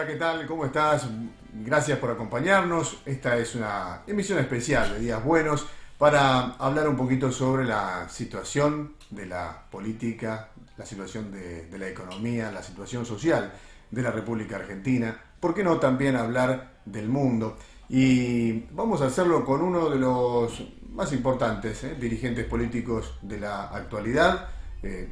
¿qué tal? ¿Cómo estás? Gracias por acompañarnos. Esta es una emisión especial de Días Buenos para hablar un poquito sobre la situación de la política, la situación de la economía, la situación social de la República Argentina. ¿Por qué no también hablar del mundo? Y vamos a hacerlo con uno de los más importantes dirigentes políticos de la actualidad.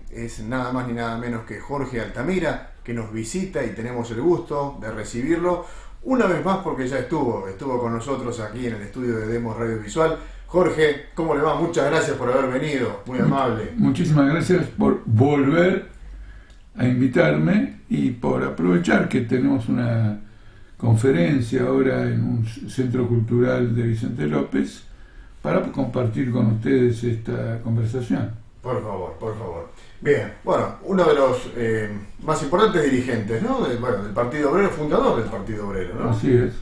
Es nada más ni nada menos que Jorge Altamira, que nos visita y tenemos el gusto de recibirlo una vez más porque ya estuvo con nosotros aquí en el estudio de Demos Radio Visual. Jorge, ¿cómo le va? Muchas gracias por haber venido, muy amable. Muchísimas gracias por volver a invitarme y por aprovechar que tenemos una conferencia ahora en un centro cultural de Vicente López para compartir con ustedes esta conversación. Por favor. Bien, bueno, uno de los más importantes dirigentes, ¿no? Del Partido Obrero, fundador del Partido Obrero, ¿no? Así es.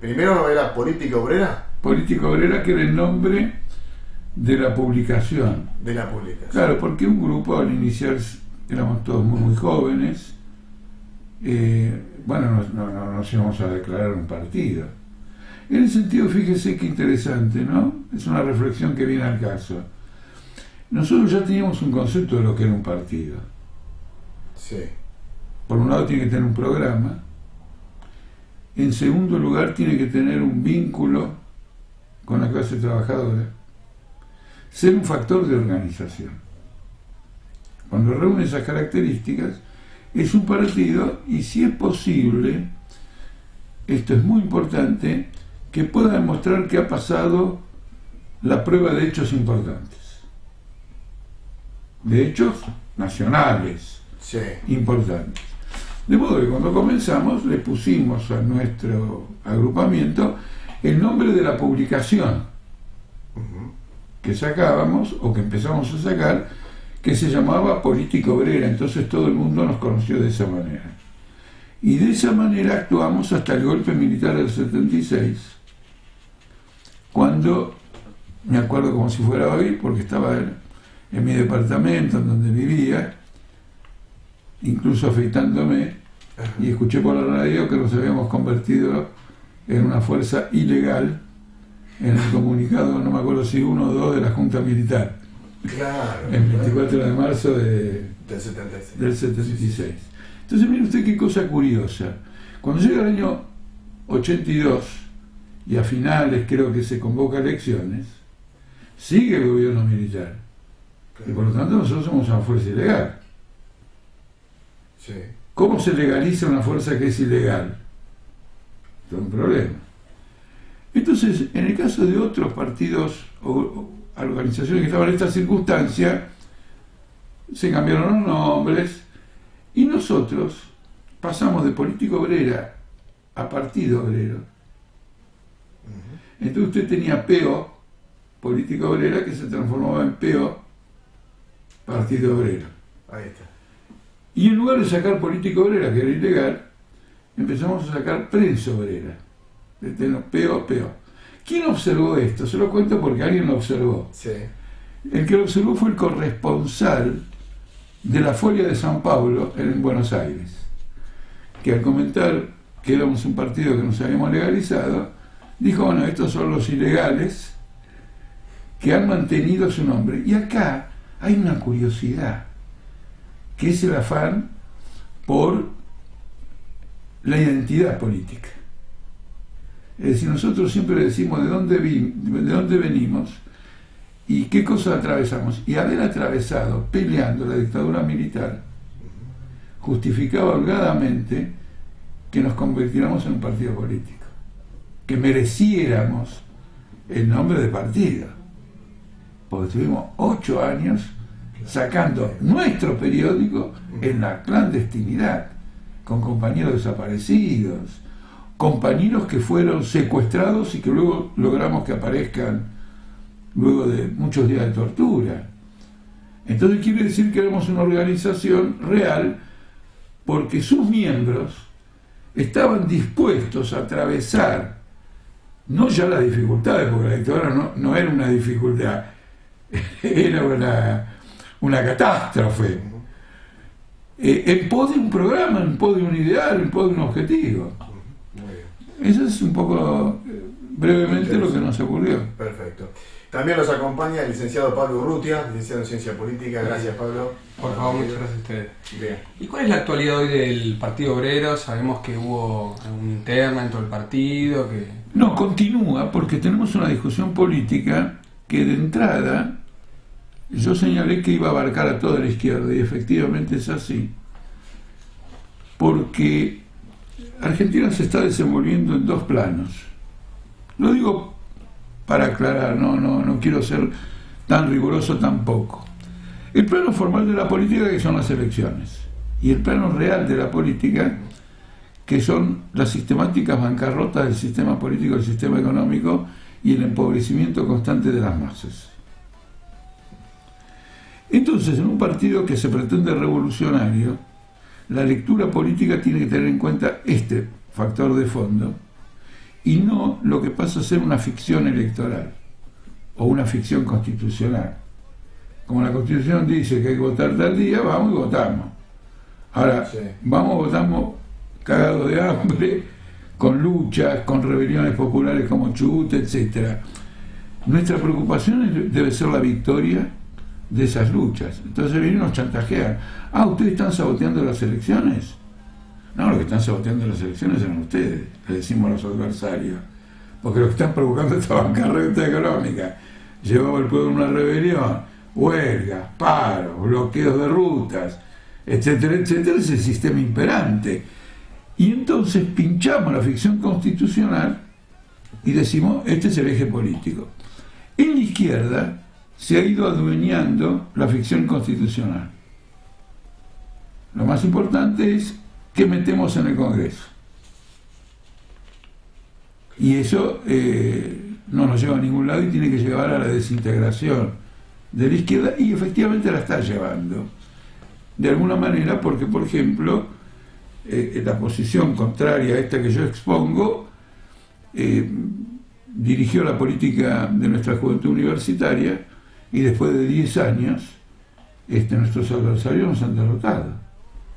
Primero era Política Obrera. Política Obrera, que era el nombre de la publicación. De la publicación. Claro, porque un grupo al iniciar éramos todos muy jóvenes. No nos íbamos a declarar un partido. En ese sentido, fíjese qué interesante, ¿no? Es una reflexión que viene al caso. Nosotros ya teníamos un concepto de lo que era un partido. Sí. Por un lado tiene que tener un programa. En segundo lugar tiene que tener un vínculo con la clase trabajadora. Ser un factor de organización. Cuando reúne esas características, es un partido y si es posible, esto es muy importante, que pueda demostrar que ha pasado la prueba de hechos importantes. De hechos nacionales, sí, importantes. De modo que cuando comenzamos le pusimos a nuestro agrupamiento el nombre de la publicación que sacábamos o que empezamos a sacar, que se llamaba Política Obrera. Entonces todo el mundo nos conoció de esa manera. Y de esa manera actuamos hasta el golpe militar del 76, cuando, me acuerdo como si fuera hoy, porque estaba en mi departamento, en donde vivía, incluso afeitándome, y escuché por la radio que nos habíamos convertido en una fuerza ilegal en el comunicado, no me acuerdo si 1 o 2 de la Junta Militar. Claro. El 24 de marzo del 76. Del 76. Entonces, mire usted qué cosa curiosa. Cuando llega el año 82, y a finales creo que se convoca elecciones, sigue el gobierno militar. Y por lo tanto nosotros somos una fuerza ilegal. Sí. ¿Cómo se legaliza una fuerza que es ilegal? Es un problema. Entonces, en el caso de otros partidos o organizaciones que estaban en esta circunstancia, se cambiaron los nombres y nosotros pasamos de Política Obrera a Partido Obrero. Entonces usted tenía PO, Política Obrera, que se transformaba en PO, Partido Obrero. Ahí está. Y en lugar de sacar Política Obrera, que era ilegal, empezamos a sacar Prensa Obrera. PO. ¿Quién observó esto? Se lo cuento porque alguien lo observó. Sí. El que lo observó fue el corresponsal de la Folia de San Pablo en Buenos Aires, que al comentar que éramos un partido que nos habíamos legalizado, dijo, bueno, estos son los ilegales que han mantenido su nombre. Y acá hay una curiosidad, que es el afán por la identidad política. Es decir, nosotros siempre decimos de dónde venimos y qué cosas atravesamos. Y haber atravesado, peleando la dictadura militar, justificaba holgadamente que nos convirtiéramos en un partido político, que mereciéramos el nombre de partido. Porque estuvimos 8 años sacando nuestro periódico en la clandestinidad, con compañeros desaparecidos, compañeros que fueron secuestrados y que luego logramos que aparezcan luego de muchos días de tortura. Entonces quiere decir que éramos una organización real porque sus miembros estaban dispuestos a atravesar no ya las dificultades, porque la dictadura no era una dificultad, era una catástrofe, en pos de un programa, en pos de un ideal, en pos de un objetivo. Muy bien. Eso es un poco brevemente lo que nos ocurrió. Perfecto. También nos acompaña el licenciado Pablo Urrutia, licenciado en Ciencia Política. Gracias, Pablo. Por favor, muchas gracias a ustedes. Bien. ¿Y cuál es la actualidad hoy del Partido Obrero? Sabemos que hubo una interna dentro del partido, que... No, continúa porque tenemos una discusión política que de entrada yo señalé que iba a abarcar a toda la izquierda y efectivamente es así, porque Argentina se está desenvolviendo en dos planos. Lo digo para aclarar, no quiero ser tan riguroso tampoco. El plano formal de la política, que son las elecciones, y el plano real de la política, que son las sistemáticas bancarrotas del sistema político, del sistema económico y el empobrecimiento constante de las masas. Entonces, en un partido que se pretende revolucionario, la lectura política tiene que tener en cuenta este factor de fondo y no lo que pasa a ser una ficción electoral o una ficción constitucional. Como la Constitución dice que hay que votar tal día, vamos y votamos. Ahora, Sí. votamos cagados de hambre, con luchas, con rebeliones populares como Chubut, etc. Nuestra preocupación debe ser la victoria de esas luchas. Entonces vienen y nos chantajean. ¿Ustedes están saboteando las elecciones? No, los que están saboteando las elecciones son ustedes, le decimos a los adversarios, porque los que están provocando esta bancarrota económica, llevaba al pueblo una rebelión, huelgas, paros, bloqueos de rutas, etcétera, etcétera, es el sistema imperante. Y entonces pinchamos la ficción constitucional y decimos, este es el eje político. En la izquierda se ha ido adueñando la ficción constitucional. Lo más importante es qué metemos en el Congreso. Y eso no nos lleva a ningún lado y tiene que llevar a la desintegración de la izquierda, y efectivamente la está llevando. De alguna manera, porque, por ejemplo, la posición contraria a esta que yo expongo dirigió la política de nuestra juventud universitaria, y después de 10 años nuestros adversarios nos han derrotado.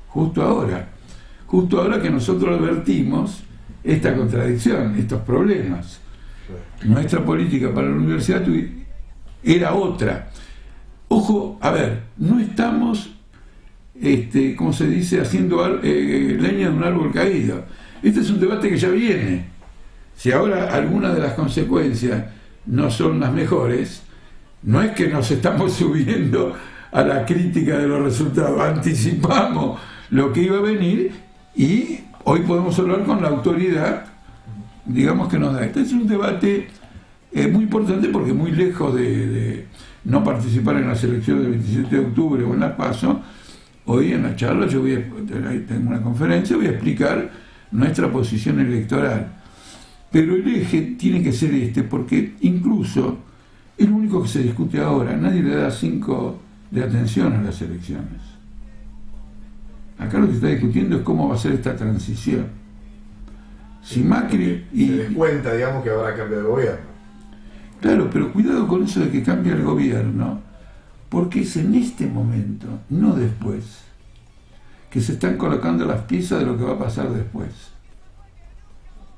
Justo ahora que nosotros advertimos esta contradicción, estos problemas. Nuestra política para la universidad era otra. Ojo, a ver, no estamos, como se dice, haciendo leña de un árbol caído. Este es un debate que ya viene. Si ahora algunas de las consecuencias no son las mejores, no es que nos estamos subiendo a la crítica de los resultados, anticipamos lo que iba a venir y hoy podemos hablar con la autoridad, digamos, que nos da. Este es un debate muy importante porque muy lejos de no participar en las elecciones del 27 de octubre o en las PASO, hoy en la charla tengo una conferencia, voy a explicar nuestra posición electoral. Pero el eje tiene que ser porque incluso es lo único que se discute ahora, nadie le da 5 de atención a las elecciones. Acá lo que se está discutiendo es cómo va a ser esta transición. Si Macri se descuenta, digamos, que habrá cambio de gobierno. Claro, pero cuidado con eso de que cambie el gobierno, porque es en este momento, no después, que se están colocando las piezas de lo que va a pasar después.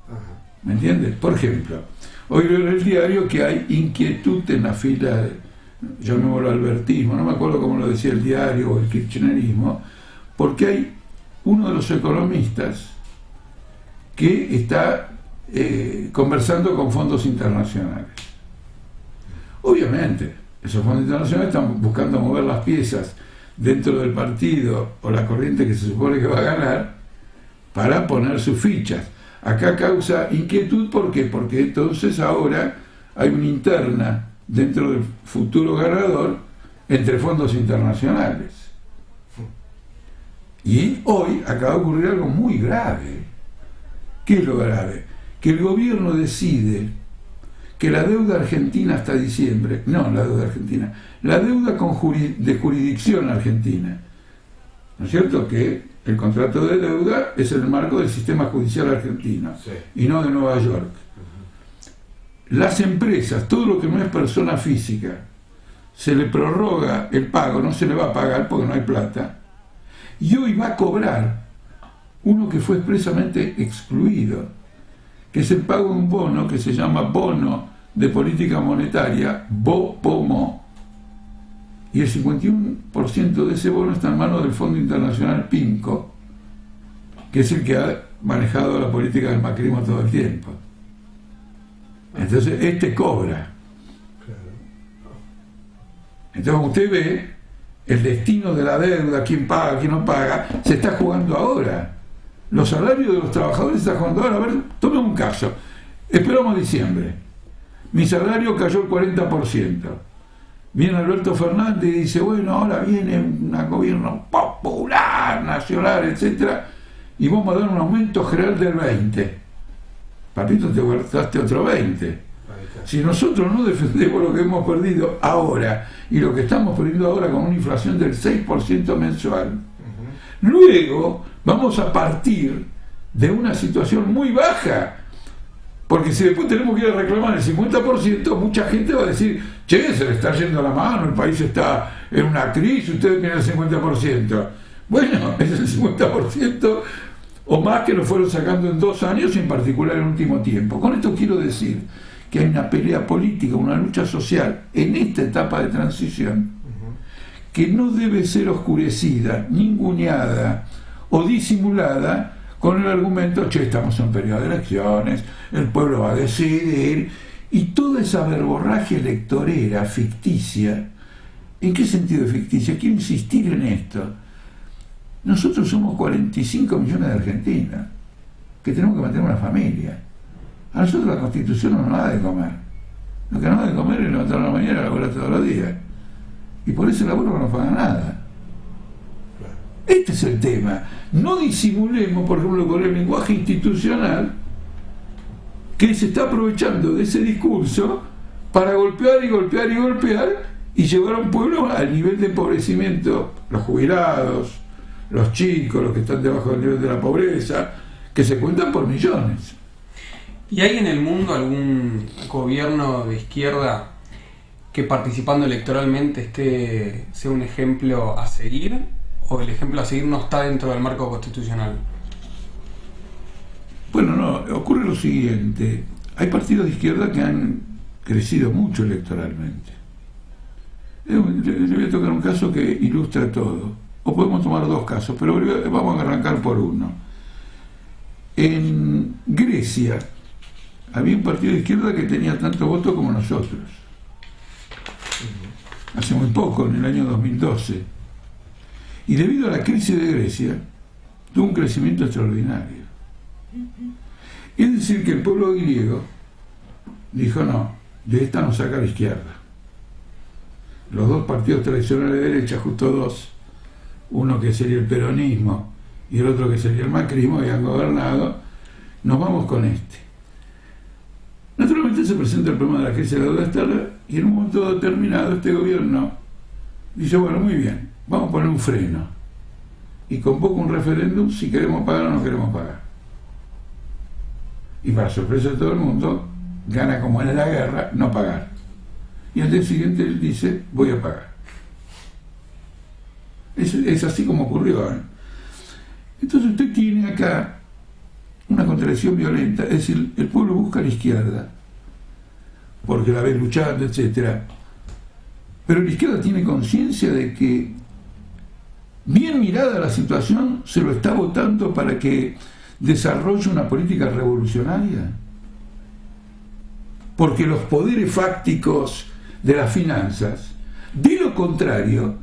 Ajá. ¿Me entiendes? Por ejemplo, hoy leo en el diario que hay inquietud en la fila, llamémoslo albertismo, no me acuerdo cómo lo decía el diario o el kirchnerismo, porque hay uno de los economistas que está conversando con fondos internacionales. Obviamente, esos fondos internacionales están buscando mover las piezas dentro del partido o la corriente que se supone que va a ganar para poner sus fichas. Acá causa inquietud, ¿por qué? Porque entonces ahora hay una interna dentro del futuro ganador entre fondos internacionales. Y hoy acaba de ocurrir algo muy grave. ¿Qué es lo grave? Que el gobierno decide que la deuda argentina hasta diciembre, no la deuda argentina, la deuda de jurisdicción argentina, ¿no es cierto? Que el contrato de deuda es el marco del sistema judicial argentino, Sí. y no de Nueva York. Las empresas, todo lo que no es persona física, se le prorroga el pago, no se le va a pagar porque no hay plata, y hoy va a cobrar uno que fue expresamente excluido, que es el pago de un bono que se llama Bono de Política Monetaria, BOPOMO, y el 51% de ese bono está en manos del Fondo Internacional PINCO, que es el que ha manejado la política del macrismo todo el tiempo. Entonces, este cobra. Entonces, como usted ve, el destino de la deuda, quién paga, quién no paga, se está jugando ahora. Los salarios de los trabajadores se están jugando ahora. A ver, tomemos un caso. Esperamos diciembre. Mi salario cayó el 40%. Viene Alberto Fernández y dice, bueno, ahora viene un gobierno popular, nacional, etcétera, y vamos a dar un aumento general del 20%. Papito, te guardaste otro 20%. Si nosotros no defendemos lo que hemos perdido ahora y lo que estamos perdiendo ahora con una inflación del 6% mensual, luego vamos a partir de una situación muy baja. Porque si después tenemos que ir a reclamar el 50%, mucha gente va a decir, che, se le está yendo la mano, el país está en una crisis, ustedes tienen el 50%. Bueno, es el 50% o más que lo fueron sacando en 2 años, y en particular en el último tiempo. Con esto quiero decir que hay una pelea política, una lucha social en esta etapa de transición que no debe ser oscurecida, ninguneada o disimulada con el argumento, che, estamos en periodo de elecciones, el pueblo va a decidir, y toda esa verborragia electorera ficticia. ¿En qué sentido es ficticia? Quiero insistir en esto. Nosotros somos 45 millones de argentinos que tenemos que mantener una familia. A nosotros la Constitución no nos da de comer. Lo que nos da de comer es levantar a la mañana y laburar todos los días. Y por ese laburo no nos paga nada. Este es el tema. No disimulemos, por ejemplo, con el lenguaje institucional que se está aprovechando de ese discurso para golpear y golpear y golpear y llevar a un pueblo al nivel de empobrecimiento. Los jubilados, los chicos, los que están debajo del nivel de la pobreza, que se cuentan por millones. ¿Y hay en el mundo algún gobierno de izquierda que participando electoralmente sea un ejemplo a seguir? ¿O el ejemplo a seguir no está dentro del marco constitucional? Bueno, no, ocurre lo siguiente. Hay partidos de izquierda que han crecido mucho electoralmente. Le voy a tocar un caso que ilustra todo. O podemos tomar 2 casos, pero vamos a arrancar por uno. En Grecia había un partido de izquierda que tenía tanto voto como nosotros. Hace muy poco, en el año 2012. Y debido a la crisis de Grecia, tuvo un crecimiento extraordinario. Es decir, que el pueblo griego dijo, no, de esta nos saca la izquierda. Los 2 partidos tradicionales de derecha, justo 2, uno que sería el peronismo y el otro que sería el macrismo, habían gobernado, nos vamos con este. Naturalmente se presenta el problema de la crisis de la deuda externa y en un momento determinado este gobierno dice, bueno, muy bien, vamos a poner un freno y convoca un referéndum si queremos pagar o no queremos pagar. Y para sorpresa de todo el mundo, gana como en la guerra, no pagar. Y al día siguiente él dice, voy a pagar. Es así como ocurrió, ¿eh? Entonces usted tiene acá una contradicción violenta, es decir, el pueblo busca a la izquierda, porque la ve luchando, etcétera. Pero la izquierda tiene conciencia de que, bien mirada la situación, se lo está votando para que desarrolle una política revolucionaria. Porque los poderes fácticos de las finanzas, de lo contrario,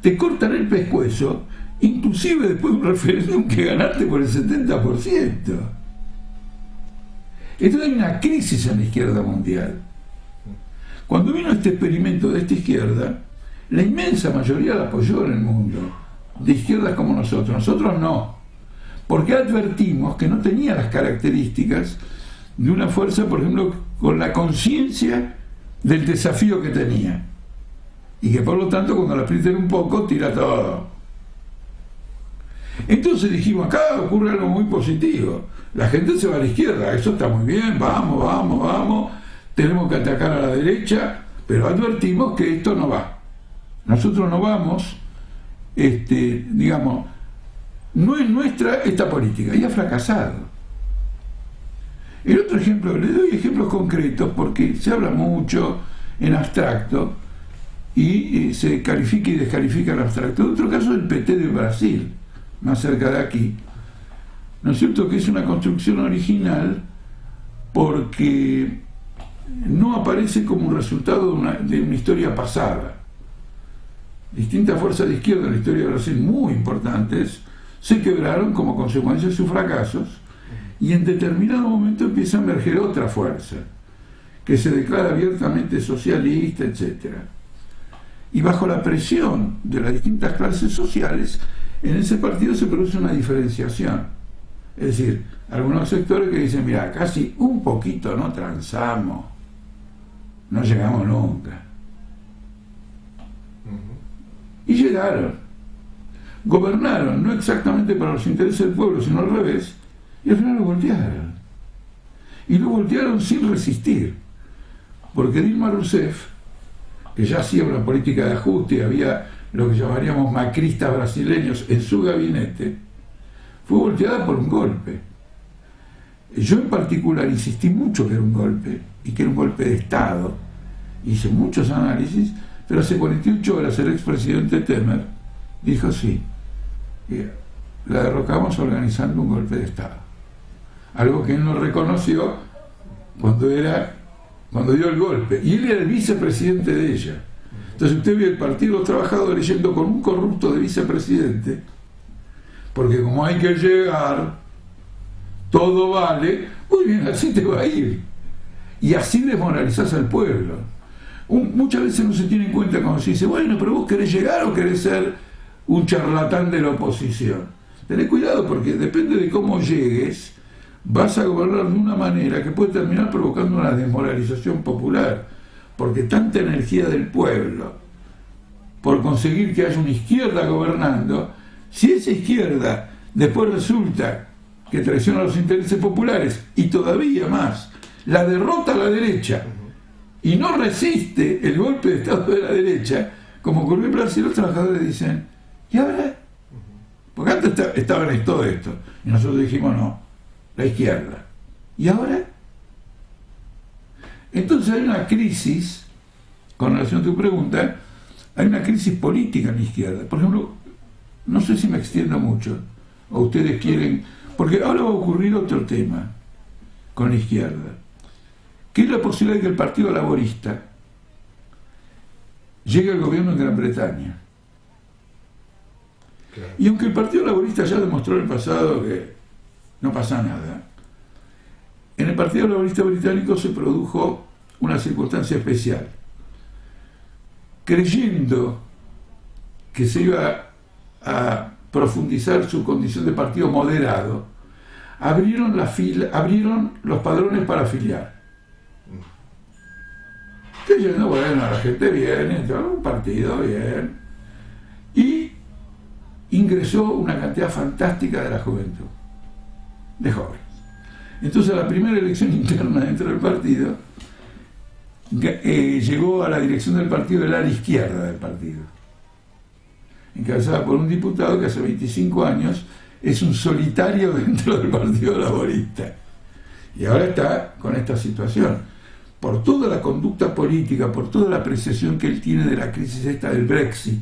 te cortan el pescuezo, inclusive después de un referéndum que ganaste por el 70%. Entonces hay una crisis en la izquierda mundial. Cuando vino este experimento de esta izquierda, la inmensa mayoría la apoyó en el mundo, de izquierdas como nosotros. Nosotros no, porque advertimos que no tenía las características de una fuerza, por ejemplo, con la conciencia del desafío que tenía, y que por lo tanto cuando la aprieten un poco tira todo. Entonces dijimos, acá ocurre algo muy positivo, la gente se va a la izquierda, eso está muy bien, vamos, tenemos que atacar a la derecha, pero advertimos que esto no va. Nosotros no vamos digamos, no es nuestra esta política, y ha fracasado. El otro ejemplo, le doy ejemplos concretos porque se habla mucho en abstracto y se califica y descalifica el abstracto. En otro caso, el PT de Brasil, más cerca de aquí, ¿no es cierto?, que es una construcción original porque no aparece como un resultado de una historia pasada. Distintas fuerzas de izquierda en la historia de Brasil muy importantes se quebraron como consecuencia de sus fracasos, y en determinado momento empieza a emerger otra fuerza que se declara abiertamente socialista, etc. Y bajo la presión de las distintas clases sociales, en ese partido se produce una diferenciación. Es decir, algunos sectores que dicen, mira, casi un poquito no transamos, no llegamos nunca. Y llegaron. Gobernaron, no exactamente para los intereses del pueblo, sino al revés, y al final lo voltearon. Y lo voltearon sin resistir. Porque Dilma Rousseff, que ya hacía una política de ajuste, había lo que llamaríamos macristas brasileños en su gabinete, fue volteada por un golpe. Yo en particular insistí mucho que era un golpe, y que era un golpe de Estado. Hice muchos análisis, pero hace 48 horas el expresidente Temer dijo sí, la derrocamos organizando un golpe de Estado. Algo que él no reconoció cuando dio el golpe. Y él era el vicepresidente de ella. Entonces usted ve el Partido de los Trabajadores yendo con un corrupto de vicepresidente, porque como hay que llegar, todo vale, muy bien, así te va a ir. Y así desmoralizás al pueblo. Muchas veces no se tiene en cuenta cuando se dice, bueno, pero vos querés llegar o querés ser un charlatán de la oposición. Tenés cuidado porque depende de cómo llegues, vas a gobernar de una manera que puede terminar provocando una desmoralización popular, porque tanta energía del pueblo por conseguir que haya una izquierda gobernando, si esa izquierda después resulta que traiciona los intereses populares y todavía más, la derrota a la derecha y no resiste el golpe de Estado de la derecha, como ocurrió en Brasil, los trabajadores dicen, ¿y ahora? Porque antes estaban en todo esto, y nosotros dijimos no, la izquierda. ¿Y ahora? Entonces hay una crisis, con relación a tu pregunta, hay una crisis política en la izquierda. Por ejemplo, no sé si me extiendo mucho, o ustedes quieren, porque ahora va a ocurrir otro tema con la izquierda, que es la posibilidad de que el Partido Laborista llegue al gobierno en Gran Bretaña. Claro. Y aunque el Partido Laborista ya demostró en el pasado que no pasa nada, en el Partido Laborista británico se produjo una circunstancia especial. Creyendo que se iba a profundizar su condición de partido moderado, abrieron los padrones para afiliar. Creyendo, bueno, la gente viene, entró en un partido bien, y ingresó una cantidad fantástica de la juventud, de jóvenes. Entonces, a la primera elección interna dentro del partido, llegó a la dirección del partido el ala izquierda del partido, encabezada por un diputado que hace 25 años es un solitario dentro del Partido Laborista. Y ahora está con esta situación. Por toda la conducta política, por toda la apreciación que él tiene de la crisis esta del Brexit,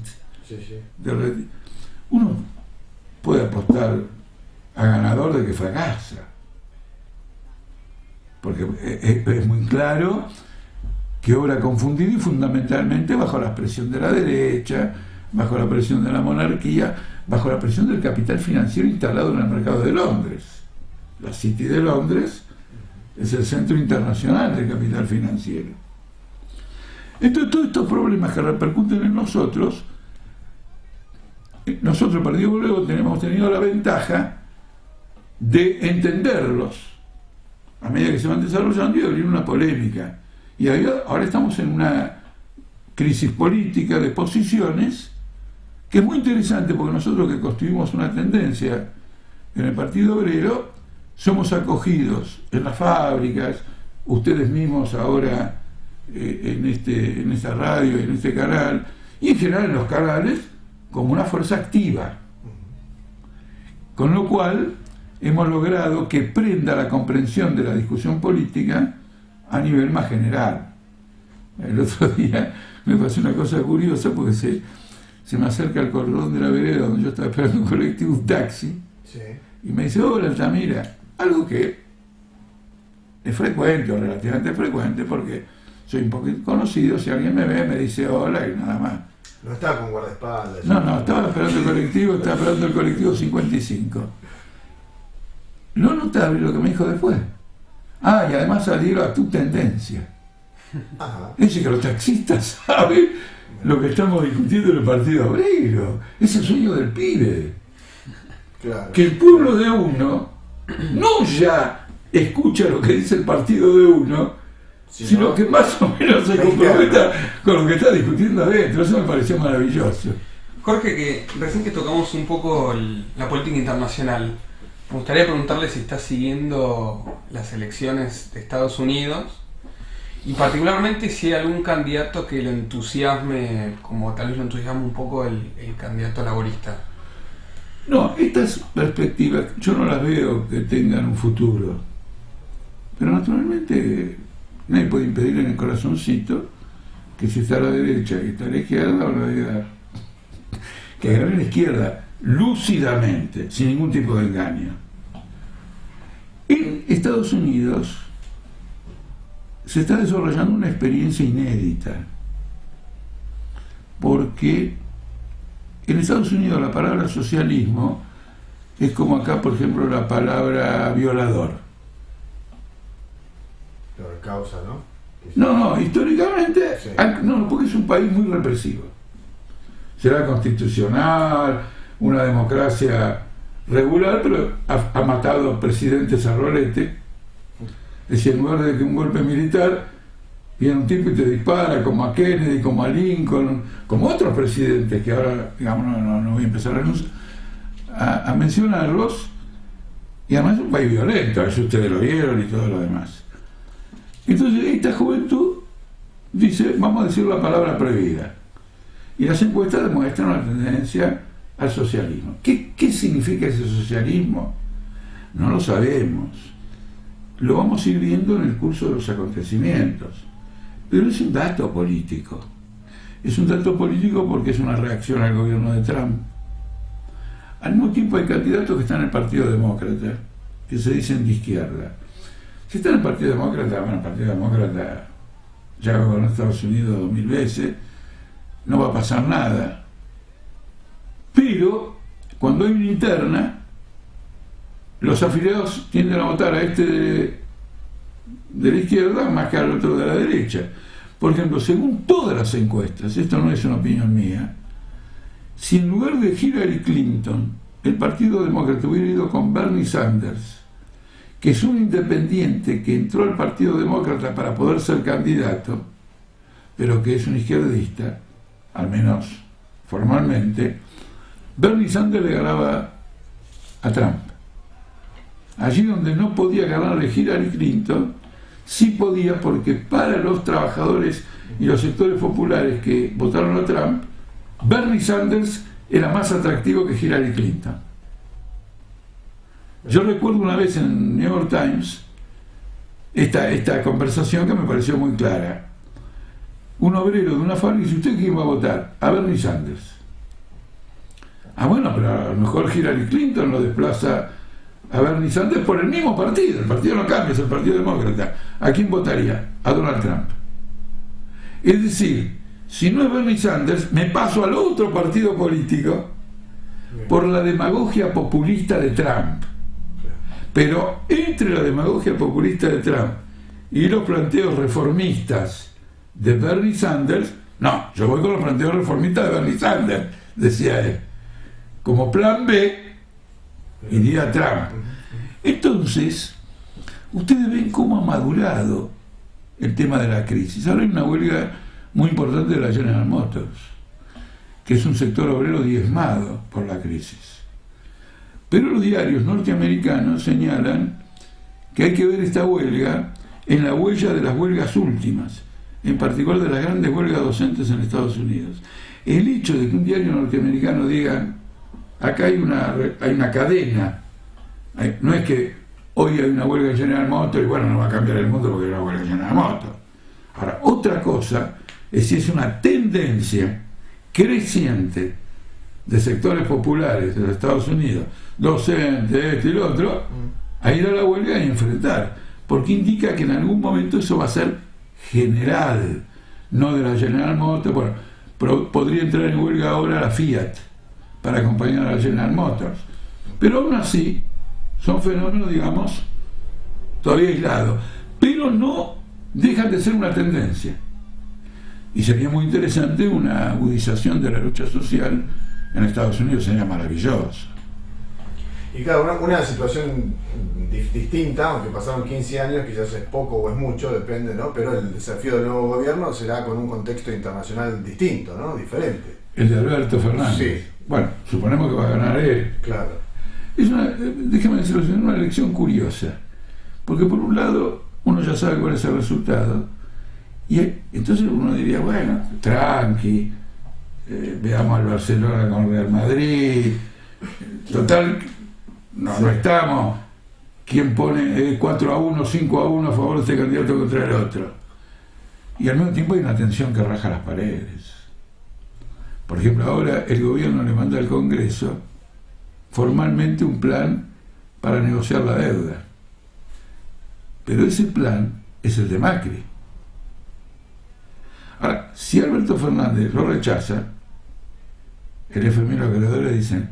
uno puede apostar a ganador de que fracasa. Porque es muy claro que obra confundido y fundamentalmente bajo la presión de la derecha, bajo la presión de la monarquía, bajo la presión del capital financiero instalado en el mercado de Londres. La City de Londres es el centro internacional del capital financiero. Entonces, todos estos problemas que repercuten en nosotros, el Partido Obrero, hemos tenido la ventaja de entenderlos a medida que se van desarrollando y abrir una polémica. Y ahora estamos en una crisis política de posiciones que es muy interesante, porque nosotros que construimos una tendencia en el Partido Obrero somos acogidos en las fábricas, ustedes mismos ahora en esta radio, en este canal, y en general en los canales, como una fuerza activa. Con lo cual hemos logrado que prenda la comprensión de la discusión política a nivel más general. El otro día me pasó una cosa curiosa porque se me acerca el cordón de la vereda donde yo estaba esperando un colectivo, un taxi, sí, y me dice: hola, Altamira. Algo que es frecuente o relativamente frecuente porque soy un poquito conocido. Si alguien me ve, me dice hola y nada más. No estaba con guardaespaldas. No, estaba esperando el colectivo 55. No notable lo que me dijo después. Y además adhiero a tu tendencia. Ajá. Dice que los taxistas saben lo que estamos discutiendo en el Partido Obrero. Es el sueño del pibe. Claro. Que el pueblo de uno no ya escucha lo que dice el partido de uno, sino que más o menos se comprometa con lo que está discutiendo adentro. Eso me pareció maravilloso. Jorge, que recién que tocamos un poco la política internacional, me gustaría preguntarle si está siguiendo las elecciones de Estados Unidos y particularmente si hay algún candidato que le entusiasme, como tal vez lo entusiasme un poco el candidato laborista. No, estas perspectivas yo no las veo que tengan un futuro, pero naturalmente nadie puede impedir en el corazoncito que si está a la derecha y está a la izquierda, o la diga que agarre a la izquierda lúcidamente, sin ningún tipo de engaño. En Estados Unidos se está desarrollando una experiencia inédita, porque en Estados Unidos la palabra socialismo es como acá, por ejemplo, la palabra violador. Pero causa, ¿no? No, históricamente, sí. No, porque es un país muy represivo. Será constitucional, una democracia regular, pero ha matado presidentes a rolete. Es decir, en lugar de que un golpe militar, viene un tipo y te dispara, como a Kennedy, como a Lincoln, como otros presidentes, que ahora, digamos, no voy a empezar a mencionarlos, y además es un país violento, eso ustedes lo vieron y todo lo demás. Entonces esta juventud dice, vamos a decir la palabra prohibida, y las encuestas demuestran una tendencia al socialismo. ¿Qué significa ese socialismo? No lo sabemos, lo vamos a ir viendo en el curso de los acontecimientos. Pero es un dato político. Es un dato político porque es una reacción al gobierno de Trump. Al mismo tiempo hay candidatos que están en el Partido Demócrata, que se dicen de izquierda. Si están en el Partido Demócrata, bueno, el Partido Demócrata ya gobernó Estados Unidos 2000 veces, no va a pasar nada. Pero cuando hay una interna, los afiliados tienden a votar a este de la izquierda más que al otro de la derecha. Por ejemplo, según todas las encuestas, esto no es una opinión mía, si en lugar de Hillary Clinton el Partido Demócrata hubiera ido con Bernie Sanders, que es un independiente que entró al Partido Demócrata para poder ser candidato, pero que es un izquierdista, al menos formalmente, Bernie Sanders le ganaba a Trump. Allí donde no podía ganarle Hillary Clinton, sí podía, porque para los trabajadores y los sectores populares que votaron a Trump, Bernie Sanders era más atractivo que Hillary Clinton. Yo recuerdo una vez en New York Times esta conversación que me pareció muy clara. Un obrero de una fábrica dice: ¿usted quién va a votar? A Bernie Sanders. Bueno, pero a lo mejor Hillary Clinton lo desplaza a Bernie Sanders por el mismo partido. El partido no cambia, es el Partido Demócrata. ¿A quién votaría? A Donald Trump. Es decir, si no es Bernie Sanders, me paso al otro partido político por la demagogia populista de Trump. Pero entre la demagogia populista de Trump y los planteos reformistas de Bernie Sanders, no, yo voy con los planteos reformistas de Bernie Sanders, decía él. Como plan B, iría Trump. Entonces, ustedes ven cómo ha madurado el tema de la crisis. Ahora hay una huelga muy importante de la General Motors, que es un sector obrero diezmado por la crisis. Pero los diarios norteamericanos señalan que hay que ver esta huelga en la huella de las huelgas últimas. Es en particular de las grandes huelgas docentes en Estados Unidos. El hecho de que un diario norteamericano diga, acá hay una cadena, no es que hoy hay una huelga en General Motors y bueno, no va a cambiar el mundo porque hay una huelga en General Motors. Ahora, otra cosa es si es una tendencia creciente de sectores populares de los Estados Unidos, docentes, esto y lo otro, a ir a la huelga y enfrentar, porque indica que en algún momento eso va a ser general, no de la General Motors. Bueno, podría entrar en huelga ahora la Fiat para acompañar a la General Motors, pero aún así son fenómenos, digamos, todavía aislados, pero no dejan de ser una tendencia, y sería muy interesante una agudización de la lucha social en Estados Unidos. Sería maravilloso. Y claro, una situación distinta, aunque pasaron 15 años, quizás es poco o es mucho, depende, ¿no? Pero el desafío del nuevo gobierno será con un contexto internacional distinto, ¿no? Diferente. El de Alberto Fernández. Sí. Bueno, suponemos que va a ganar él. Claro. Es déjeme decirlo, es una elección curiosa, porque por un lado uno ya sabe cuál es el resultado, y entonces uno diría, bueno, tranqui, veamos al Barcelona con Real Madrid, total, no estamos, ¿quién pone 4-1, 5-1 a favor de este candidato contra el otro? Y al mismo tiempo hay una tensión que raja las paredes. Por ejemplo, ahora el gobierno le manda al Congreso formalmente un plan para negociar la deuda, pero ese plan es el de Macri. Ahora, si Alberto Fernández lo rechaza, el FMI y los acreedores dicen,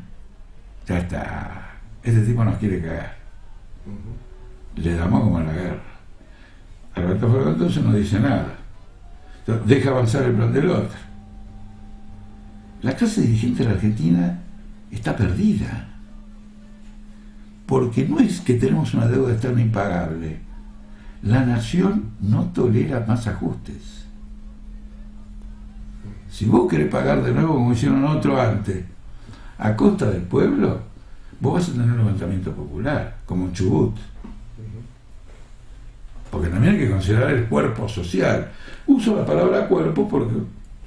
ya está, este tipo nos quiere cagar, le damos como en la guerra. Alberto Fernández entonces no dice nada, entonces, deja avanzar el plan del otro. La clase dirigente de la Argentina está perdida, porque no es que tenemos una deuda externa impagable, la nación no tolera más ajustes. Si vos querés pagar de nuevo como hicieron otro antes, a costa del pueblo, vos vas a tener un levantamiento popular, como en Chubut. Porque también hay que considerar el cuerpo social. Uso la palabra cuerpo porque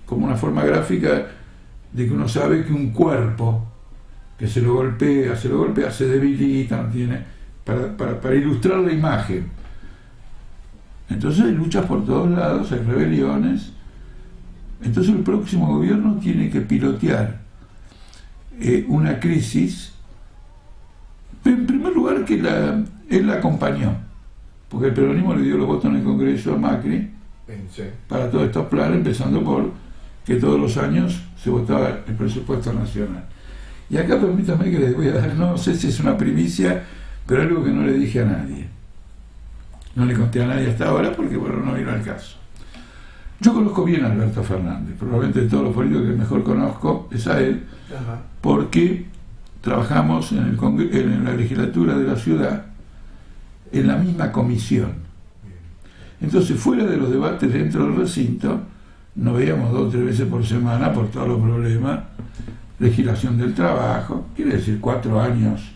como una forma gráfica de que uno sabe que un cuerpo que se lo golpea, se debilita, no tiene, para ilustrar la imagen. Entonces hay luchas por todos lados, hay rebeliones. Entonces el próximo gobierno tiene que pilotear una crisis, en primer lugar que él la acompañó, porque el peronismo le dio los votos en el Congreso a Macri para todos estos planes, empezando por que todos los años se votaba el presupuesto nacional. Y acá permítame que les voy a dar, no sé si es una primicia, pero algo que no le dije a nadie. No le conté a nadie hasta ahora porque, bueno, no vino al caso. Yo conozco bien a Alberto Fernández, probablemente de todos los políticos que mejor conozco es a él, porque trabajamos en la legislatura de la ciudad en la misma comisión. Entonces, fuera de los debates dentro del recinto, nos veíamos 2 o 3 veces por semana por todos los problemas, legislación del trabajo, quiere decir 4 años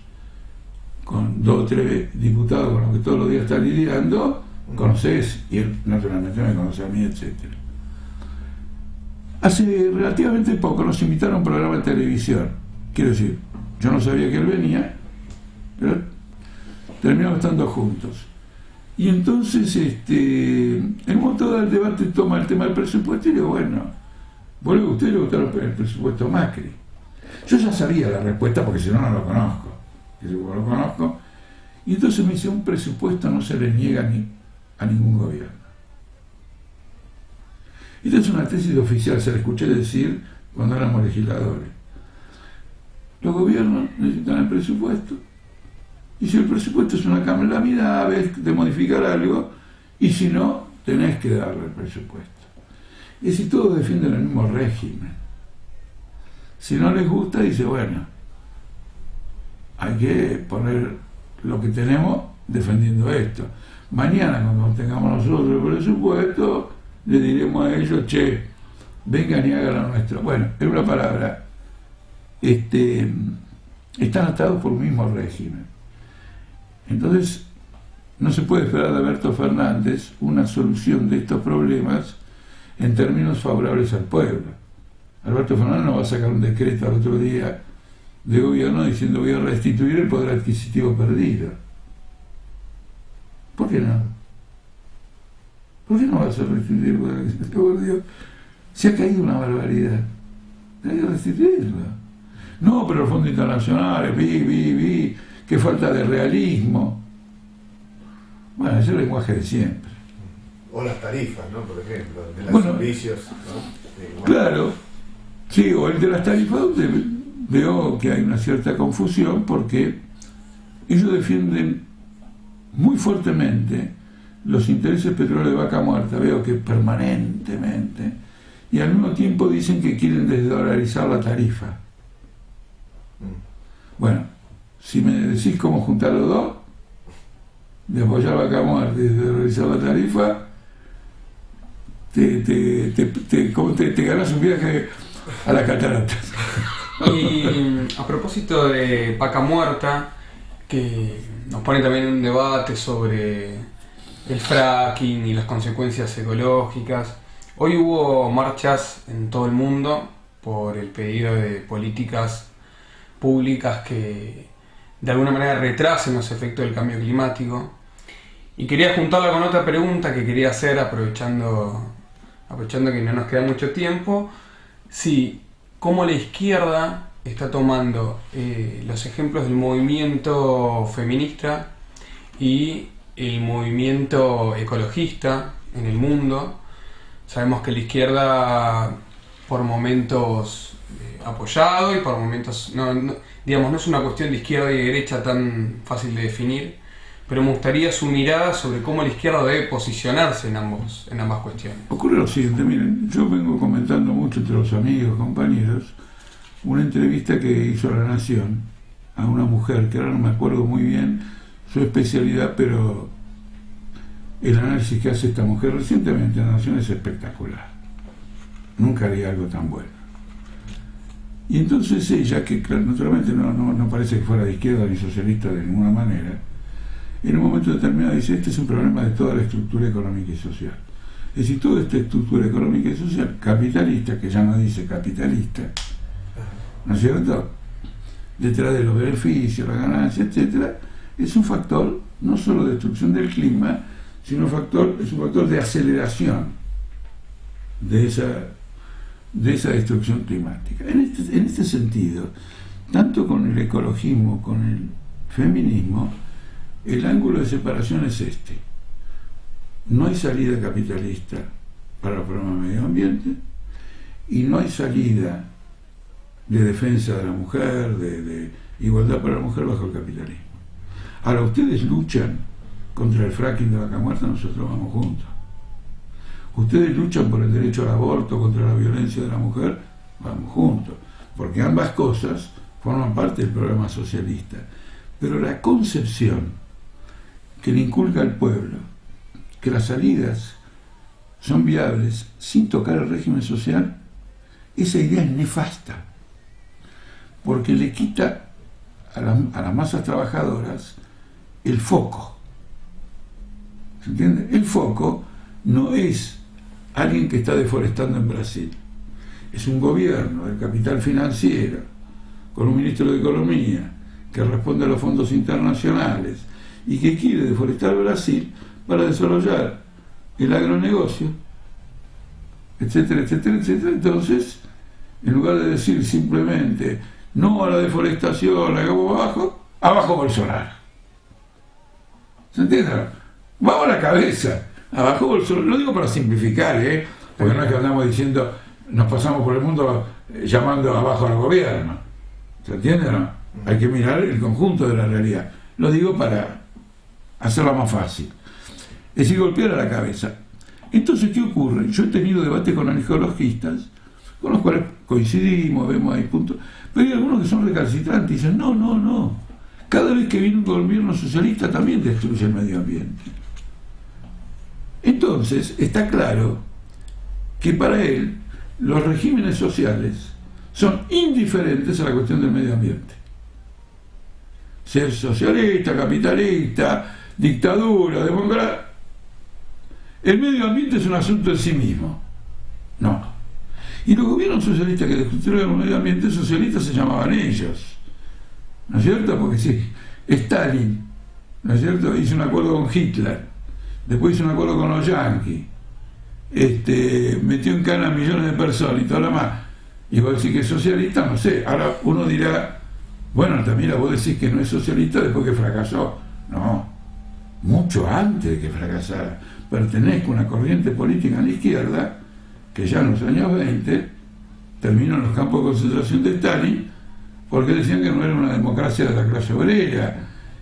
con 2 o 3 diputados con los que todos los días está lidiando. Conoces, y él naturalmente me conoce a mí, etc. Hace relativamente poco nos invitaron a un programa de televisión. Quiero decir, yo no sabía que él venía, pero terminamos estando juntos. Y entonces, en un momento del debate toma el tema del presupuesto y digo, bueno, ¿vos a usted le gustaron el presupuesto Macri? Yo ya sabía la respuesta porque si no, no lo conozco. Y digo, lo conozco. Y entonces me dice, un presupuesto no se le niega a ningún gobierno. Esta es una tesis oficial, se la escuché decir cuando éramos legisladores. Los gobiernos necesitan el presupuesto, y si el presupuesto es una calamidad, ves de modificar algo, y si no, tenés que darle el presupuesto. Y si todos defienden el mismo régimen, si no les gusta, dice, bueno, hay que poner lo que tenemos defendiendo esto. Mañana, cuando tengamos nosotros el presupuesto, le diremos a ellos, che, vengan y hagan lo nuestro. Bueno, en una palabra, están atados por un mismo régimen. Entonces, no se puede esperar de Alberto Fernández una solución de estos problemas en términos favorables al pueblo. Alberto Fernández no va a sacar un decreto al otro día de gobierno diciendo voy a restituir el poder adquisitivo perdido. ¿Por qué no? ¿Por qué no vas a restituir el poder adquisitivo perdido? Se ha caído una barbaridad. Hay que restituirlo. No, pero el Fondo Internacional, qué falta de realismo. Bueno, ese es el lenguaje de siempre. O las tarifas, ¿no? Por ejemplo, de los servicios, ¿no? Claro, sí, o el de las tarifas, donde veo que hay una cierta confusión porque ellos defienden muy fuertemente los intereses petroleros de Vaca Muerta, veo que permanentemente, y al mismo tiempo dicen que quieren desdolarizar la tarifa. Bueno, si me decís cómo juntar los dos, de apoyar Vaca Muerta y desdolarizar la tarifa, te ganas un viaje a las cataratas. Y a propósito de Vaca Muerta, que nos pone también en un debate sobre el fracking y las consecuencias ecológicas. Hoy hubo marchas en todo el mundo por el pedido de políticas públicas que de alguna manera retrasen los efectos del cambio climático. Y quería juntarla con otra pregunta que quería hacer aprovechando que no nos queda mucho tiempo. Sí, ¿cómo la izquierda está tomando los ejemplos del movimiento feminista y el movimiento ecologista en el mundo? Sabemos que la izquierda por momentos apoyado y por momentos no es una cuestión de izquierda y derecha tan fácil de definir, pero me gustaría su mirada sobre cómo la izquierda debe posicionarse en ambas cuestiones. Ocurre lo siguiente, miren, yo vengo comentando mucho entre los amigos, compañeros, una entrevista que hizo La Nación a una mujer, que ahora no me acuerdo muy bien su especialidad, pero el análisis que hace esta mujer recientemente en La Nación es espectacular. Nunca haría algo tan bueno. Y entonces ella, que naturalmente no parece que fuera de izquierda ni socialista de ninguna manera, en un momento determinado dice, este es un problema de toda la estructura económica y social. Es decir, toda esta estructura económica y social capitalista, que ya no dice capitalista, ¿no es cierto?, detrás de los beneficios, las ganancias, etcétera, es un factor no solo de destrucción del clima, sino es un factor de aceleración de esa destrucción climática. En este sentido, tanto con el ecologismo, con el feminismo, el ángulo de separación es este. No hay salida capitalista para el problema del medio ambiente y no hay salida de defensa de la mujer, de igualdad para la mujer bajo el capitalismo. Ahora, ustedes luchan contra el fracking de Vaca Muerta, nosotros vamos juntos. Ustedes luchan por el derecho al aborto, contra la violencia de la mujer, vamos juntos. Porque ambas cosas forman parte del programa socialista. Pero la concepción que le inculca al pueblo que las salidas son viables sin tocar el régimen social, esa idea es nefasta, porque le quita a las masas trabajadoras el foco. ¿Se entiende? El foco no es alguien que está deforestando en Brasil, es un gobierno del capital financiero con un ministro de Economía que responde a los fondos internacionales y que quiere deforestar Brasil para desarrollar el agronegocio, etcétera, etcétera, etcétera. Entonces, en lugar de decir simplemente no a la deforestación, abajo Bolsonaro. ¿Se entiende? Vamos a la cabeza, abajo Bolsonaro. Lo digo para simplificar, porque no es que andamos diciendo, nos pasamos por el mundo llamando abajo al gobierno. ¿Se entiende o no? Hay que mirar el conjunto de la realidad. Lo digo para hacerla más fácil. Es decir, golpear a la cabeza. Entonces, ¿qué ocurre? Yo he tenido debates con ecologistas, con los cuales coincidimos, vemos ahí puntos, pero hay algunos que son recalcitrantes y dicen, no. Cada vez que viene un gobierno socialista también destruye el medio ambiente. Entonces, está claro que para él los regímenes sociales son indiferentes a la cuestión del medio ambiente. Ser socialista, capitalista, dictadura, democracia, el medio ambiente es un asunto en sí mismo. Y los gobiernos socialistas que destruyeron el medio ambiente, socialistas se llamaban ellos, ¿no es cierto? Porque sí, Stalin, ¿no es cierto?, hizo un acuerdo con Hitler, después hizo un acuerdo con los yanquis, metió en cana a millones de personas y todo lo demás. Y vos decís que es socialista, no sé. Ahora uno dirá, bueno, Altamira, vos decís que no es socialista después que fracasó. No, mucho antes de que fracasara. Pertenezco a una corriente política en la izquierda que ya en los años 20 terminó en los campos de concentración de Stalin, porque decían que no era una democracia de la clase obrera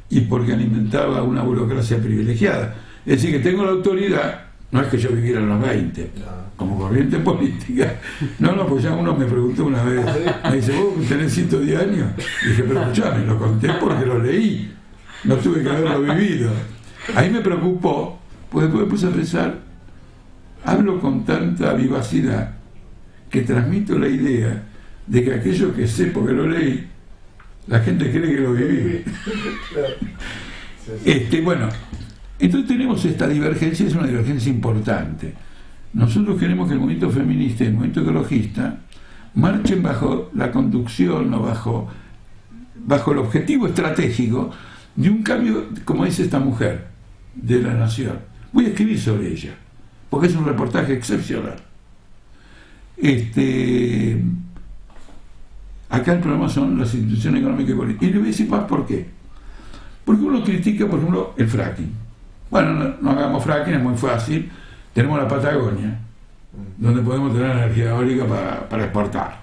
y porque alimentaba una burocracia privilegiada. Es decir, que tengo la autoridad, no es que yo viviera en los 20, como corriente política. No, pues ya uno me preguntó una vez, me dice, ¿vos tenés 110 años? Y dije, pero escuchame, lo conté porque lo leí, no tuve que haberlo vivido. Ahí me preocupó, pues después me puse a pensar, hablo con tanta vivacidad que transmito la idea de que aquello que sé porque lo leí, la gente cree que lo viví. Bueno, entonces tenemos esta divergencia, es una divergencia importante. Nosotros queremos que el movimiento feminista y el movimiento ecologista marchen bajo la conducción o bajo el objetivo estratégico de un cambio, como dice esta mujer, de la nación. Voy a escribir sobre ella, porque es un reportaje excepcional. Acá el problema son las instituciones económicas y políticas. Y le voy a decir más por qué. Porque uno critica, por ejemplo, el fracking. Bueno, no hagamos fracking, es muy fácil. Tenemos la Patagonia, donde podemos tener energía eólica para exportar.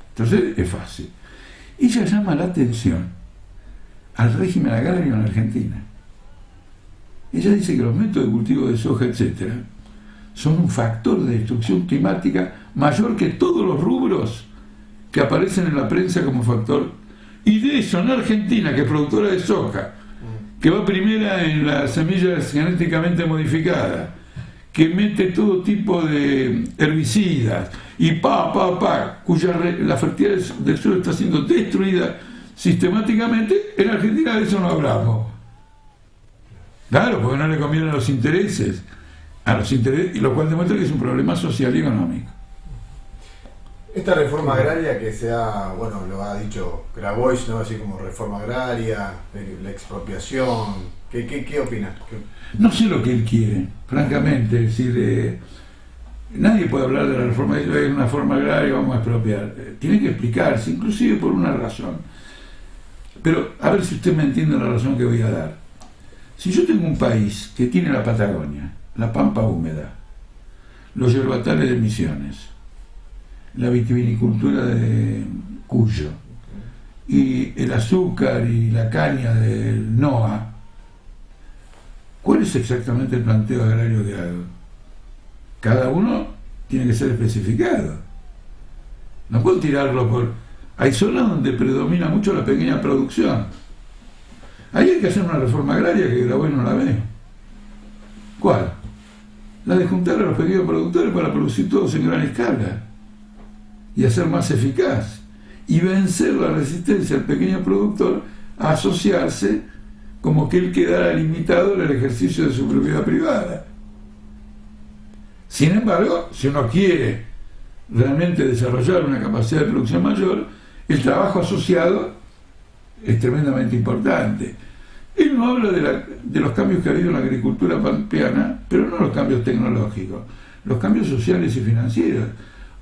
Entonces es fácil. Ella llama la atención al régimen agrario en Argentina. Ella dice que los métodos de cultivo de soja, etc., son un factor de destrucción climática mayor que todos los rubros que aparecen en la prensa como factor. Y de eso, en Argentina, que es productora de soja, que va primera en las semillas genéticamente modificadas, que mete todo tipo de herbicidas y cuya la fertilidad del suelo está siendo destruida sistemáticamente, en Argentina de eso no hablamos. Claro, porque no le convienen los intereses, y lo cual demuestra que es un problema social y económico. Esta reforma agraria que se ha, bueno, lo ha dicho Grabois, ¿no? Así como reforma agraria, la expropiación, ¿qué opinas? No sé lo que él quiere, francamente, es decir, nadie puede hablar de la reforma, hay una reforma agraria, vamos a expropiar. Tiene que explicarse, inclusive por una razón. Pero a ver si usted me entiende la razón que voy a dar. Si yo tengo un país que tiene la Patagonia, la pampa húmeda, los yerbatales de Misiones, la vitivinicultura de Cuyo, y el azúcar y la caña del NOA, ¿cuál es exactamente el planteo agrario que hago? Cada uno tiene que ser especificado. No puedo tirarlo por... Hay zonas donde predomina mucho la pequeña producción. Ahí hay que hacer una reforma agraria que Grabois no la ve. ¿Cuál? La de juntar a los pequeños productores para producir todos en gran escala y hacer más eficaz y vencer la resistencia del pequeño productor a asociarse como que él quedara limitado en el ejercicio de su propiedad privada. Sin embargo, si uno quiere realmente desarrollar una capacidad de producción mayor, el trabajo asociado es tremendamente importante. Él no habla de los cambios que ha habido en la agricultura pampeana, pero no los cambios tecnológicos, los cambios sociales y financieros.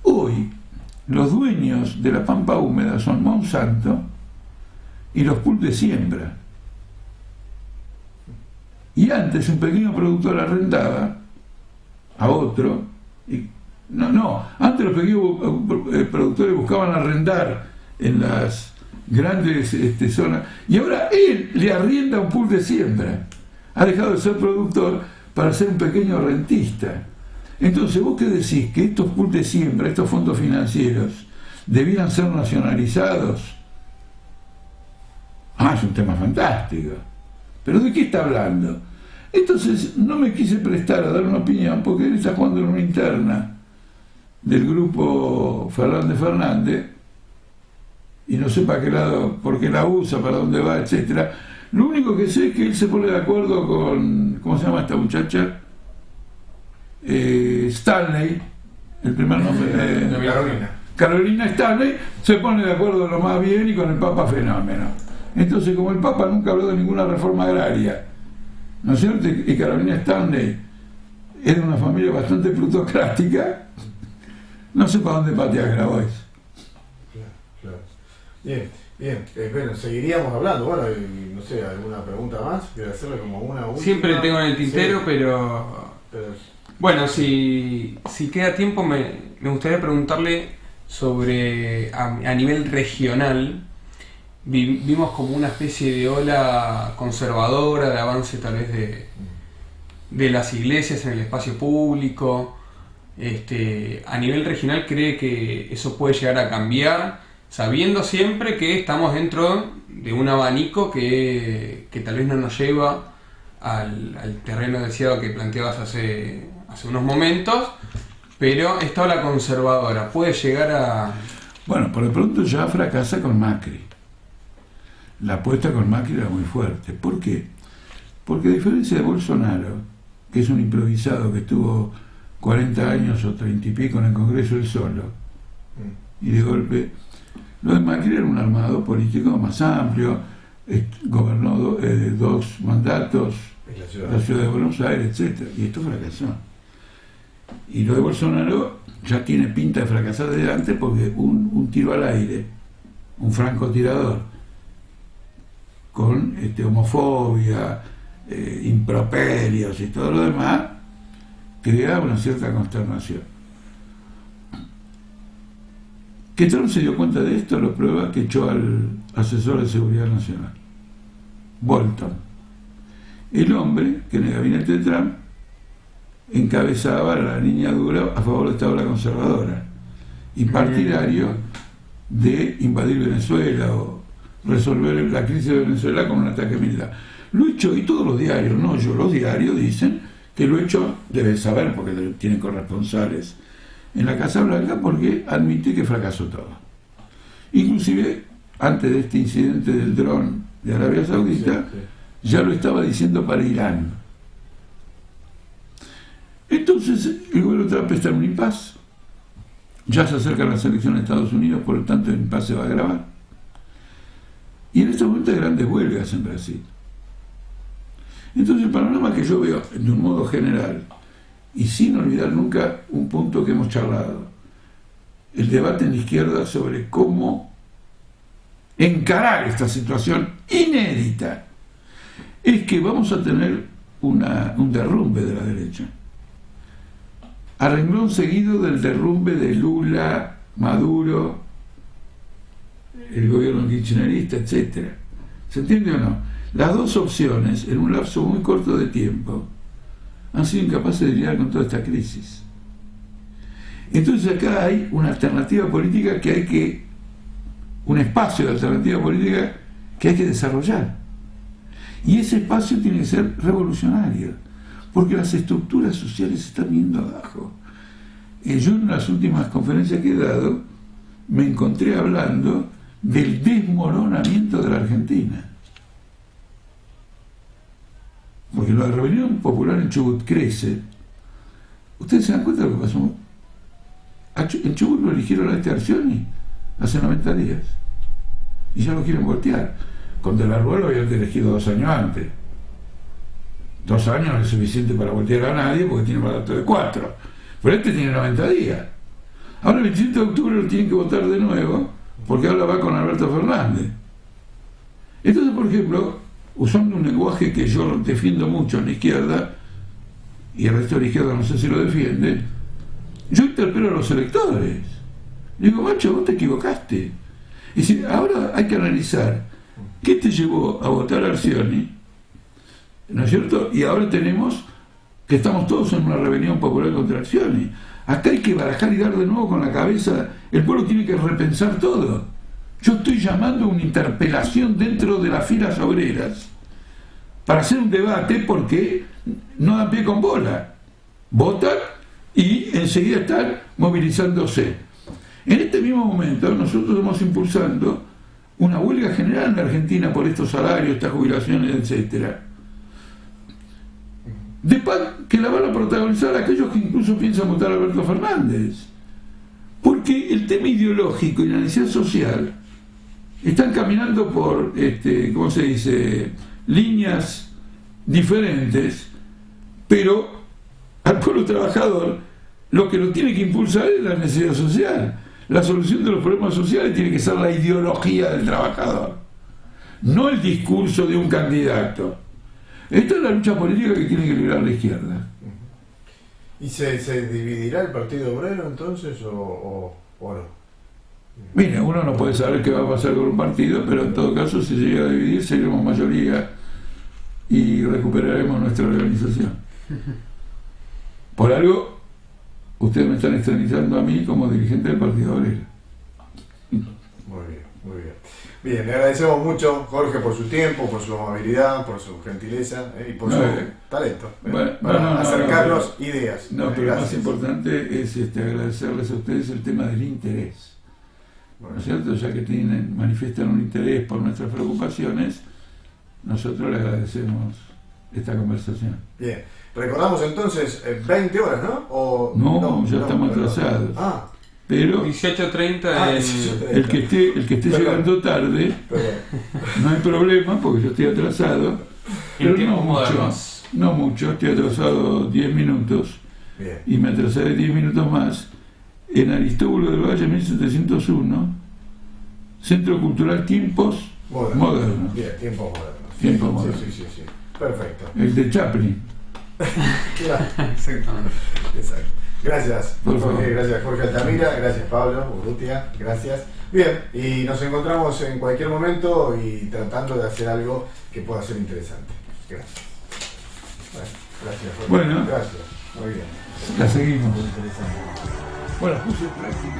Hoy, los dueños de la pampa húmeda son Monsanto y los pools de siembra. Y antes un pequeño productor arrendaba a otro. Antes los pequeños productores buscaban arrendar en las grandes zonas, y ahora él le arrienda un pool de siembra. Ha dejado de ser productor para ser un pequeño rentista. Entonces, ¿vos qué decís? ¿Que estos pools de siembra, estos fondos financieros, debieran ser nacionalizados? Es un tema fantástico. ¿Pero de qué está hablando? Entonces, no me quise prestar a dar una opinión porque él está jugando en una interna del grupo Fernández, y no sé para qué lado, por qué la usa, para dónde va, etcétera. Lo único que sé es que él se pone de acuerdo con, ¿cómo se llama esta muchacha? Stanley, el primer nombre de Carolina Stanley, se pone de acuerdo lo más bien y con el Papa fenómeno. Entonces, como el Papa nunca habló de ninguna reforma agraria, ¿no es cierto? Y Carolina Stanley es de una familia bastante plutocrática, no sé para dónde patea Grabois. Claro. Bien. Bueno, seguiríamos hablando. Bueno, no sé, ¿alguna pregunta más? Quiero hacerle como una última. Siempre tengo en el tintero, sí. pero bueno, si queda tiempo, me gustaría preguntarle sobre, a nivel regional, vimos como una especie de ola conservadora, de avance tal vez de las iglesias en el espacio público. A nivel regional, ¿cree que eso puede llegar a cambiar? Sabiendo siempre que estamos dentro de un abanico que tal vez no nos lleva al terreno deseado que planteabas hace unos momentos, pero esta ola conservadora puede llegar a... Bueno, por lo pronto ya fracasa con Macri. La apuesta con Macri era muy fuerte. ¿Por qué? Porque a diferencia de Bolsonaro, que es un improvisado que estuvo 40 años o 30 y pico en el Congreso él solo, y de golpe... Lo de Macri era un armado político más amplio, gobernó 2 mandatos, la ciudad de Buenos Aires, etc. Y esto fracasó. Y lo de Bolsonaro ya tiene pinta de fracasar de antes porque un tiro al aire, un francotirador, con homofobia, improperios y todo lo demás, crea una cierta consternación. Que Trump se dio cuenta de esto lo prueba que echó al asesor de seguridad nacional, Bolton, el hombre que en el gabinete de Trump encabezaba la línea dura a favor de esta ola conservadora y partidario de invadir Venezuela o resolver la crisis de Venezuela con un ataque militar. Lo echó, y todos los diarios, no yo, los diarios dicen que lo echó, deben saber porque tienen corresponsales en la Casa Blanca, porque admite que fracasó todo. Inclusive, antes de este incidente del dron de Arabia Saudita, ya lo estaba diciendo para Irán. Entonces, el gobierno de Trump está en un impasse. Ya se acercan las elecciones de Estados Unidos, por lo tanto el impasse se va a agravar. Y en este momento hay grandes huelgas en Brasil. Entonces, el panorama que yo veo, de un modo general, y sin olvidar nunca un punto que hemos charlado, el debate en la izquierda sobre cómo encarar esta situación inédita, es que vamos a tener un derrumbe de la derecha. A renglón seguido del derrumbe de Lula, Maduro, el gobierno kirchnerista, etc. ¿Se entiende o no? Las dos opciones, en un lapso muy corto de tiempo, han sido incapaces de lidiar con toda esta crisis. Entonces acá hay una alternativa política un espacio de alternativa política que hay que desarrollar. Y ese espacio tiene que ser revolucionario, porque las estructuras sociales se están yendo abajo. Yo en las últimas conferencias que he dado me encontré hablando del desmoronamiento de la Argentina. Porque la rebelión popular en Chubut crece. ¿Ustedes se dan cuenta de lo que pasó? En Chubut lo eligieron a Arcioni hace 90 días. Y ya lo quieren voltear. Con De la Rúa lo habían elegido 2 años antes. 2 años no es suficiente para voltear a nadie porque tiene un mandato de 4. Pero este tiene 90 días. Ahora el 27 de octubre lo tienen que votar de nuevo porque ahora va con Alberto Fernández. Entonces, por ejemplo, usando un lenguaje que yo defiendo mucho en la izquierda, y el resto de la izquierda no sé si lo defiende, yo interpelo a los electores. Digo, macho, vos te equivocaste. Es decir, ahora hay que analizar qué te llevó a votar a Arcioni, ¿no es cierto? Y ahora tenemos que estamos todos en una rebelión popular contra Arcioni. Acá hay que barajar y dar de nuevo con la cabeza. El pueblo tiene que repensar todo. Yo estoy llamando a una interpelación dentro de las filas obreras para hacer un debate porque no dan pie con bola. Votan y enseguida están movilizándose. En este mismo momento nosotros estamos impulsando una huelga general en la Argentina por estos salarios, estas jubilaciones, etc. Que la van a protagonizar aquellos que incluso piensan votar a Alberto Fernández. Porque el tema ideológico y la necesidad social están caminando por, ¿cómo se dice?, líneas diferentes, pero al pueblo trabajador lo que lo tiene que impulsar es la necesidad social. La solución de los problemas sociales tiene que ser la ideología del trabajador, no el discurso de un candidato. Esta es la lucha política que tiene que librar la izquierda. ¿Y se dividirá el Partido Obrero entonces o no? Mira, uno no puede saber qué va a pasar con un partido, pero en todo caso, si se llega a dividir, seremos mayoría y recuperaremos nuestra organización. Por algo, ustedes me están externizando a mí como dirigente del Partido Obrero. Muy bien, muy bien. Bien, le agradecemos mucho, Jorge, por su tiempo, por su amabilidad, por su gentileza y por su talento. Para acercarnos ideas. No, pero lo más importante es agradecerles a ustedes el tema del interés. ¿No es cierto? Ya que manifiestan un interés por nuestras preocupaciones, nosotros le agradecemos esta conversación. Bien, recordamos entonces 20 horas, ¿no? No, ya estamos atrasados. Pero 18:30 el que esté llegando tarde, no hay problema porque yo estoy atrasado. Pero no mucho, estoy atrasado 10 minutos. Bien. Y me atrasaré 10 minutos más. En Aristóbulo del Valle, 1701, Centro Cultural Tiempos Modernos. Bien, Tiempos Modernos. Tiempos Modernos. Sí. Perfecto. El de Chaplin. Claro. Exactamente. Exacto. Gracias, Por favor. Jorge, gracias Jorge Altamira, gracias Pablo Urrutia, gracias. Bien, y nos encontramos en cualquier momento y tratando de hacer algo que pueda ser interesante. Gracias. Gracias Jorge. Bueno. Gracias. Muy bien. La seguimos. Muy interesante. Bueno, puse en práctica.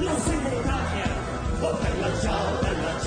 La simultánea, oh bella ciao, bella ciao.